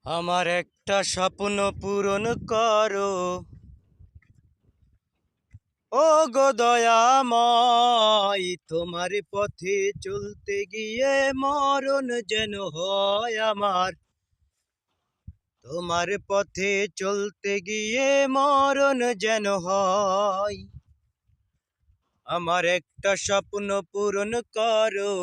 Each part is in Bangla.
আমার একটা স্বপ্ন পূরণ করো, ও গো দয়াময়। তোমার পথে চলতে গিয়ে মরণ যেন হয় আমার। তোমার পথে চলতে গিয়ে মরণ যেন হয়। আমার একটা স্বপ্ন পূরণ করো,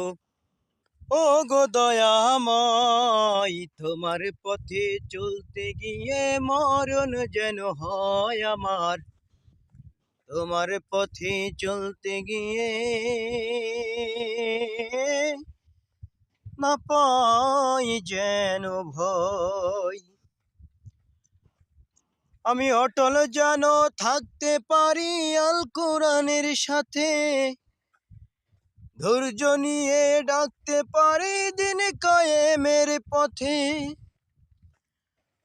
ও গো দয়াময়। তোমার পথে চলতে গিয়ে মরণ যেন হয় আমার। তোমার পথে চলতে গিয়ে না পাই যেন ভয়। আমি অটল যেন থাকতে পারি আল কোরআনের সাথে, ধৈর্য নিয়ে ডাকতে পারি দিন কায়েমের পথে।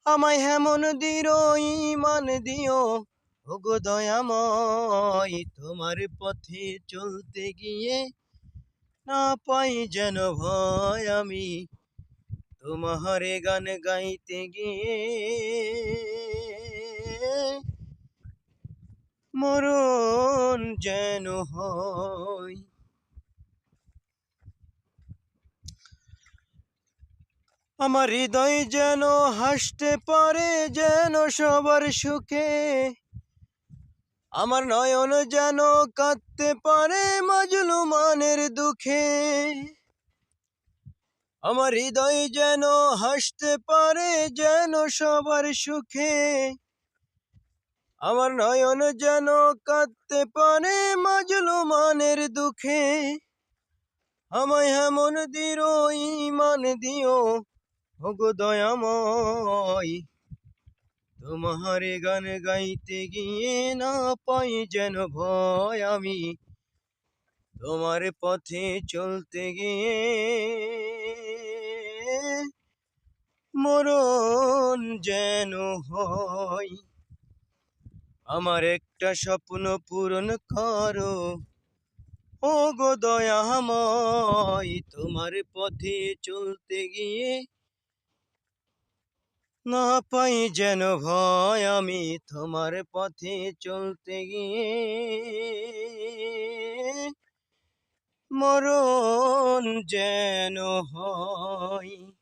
আমায় হেমন দৃঢ় ঈমান দিও, ওগো দয়াময়। তোমার পথে চলতে গিয়ে না পাই যেন ভয়। আমি তোমার গান গাইতে গিয়ে মরণ যেন হয়। আমার হৃদয় যেন হাসতে পারে যেন সবার সুখে, আমার নয়ন যেন কাঁদতে পারে মাজলুমানের দুঃখে। আমার হৃদয় যেন হাসতে পারে যেন সবার সুখে, আমার নয়ন যেন কাঁদতে পারে মাজলুমানের দুঃখে। আমায় এমন দৃঢ় ঈমান দিও, ওগো দয়াময়। তোমার গান গাইতে গিয়ে না পাই যেন ভয়। আমি তোমার পথে চলতে গিয়ে মরণ যেন হয়। আমার একটা স্বপ্ন পূরণ করো, ও গো দয়াময়। তোমার পথে চলতে গিয়ে না পাই যেন ভয়। আমি তোমার পথে চলতে গিয়ে মরণ যেন হয়।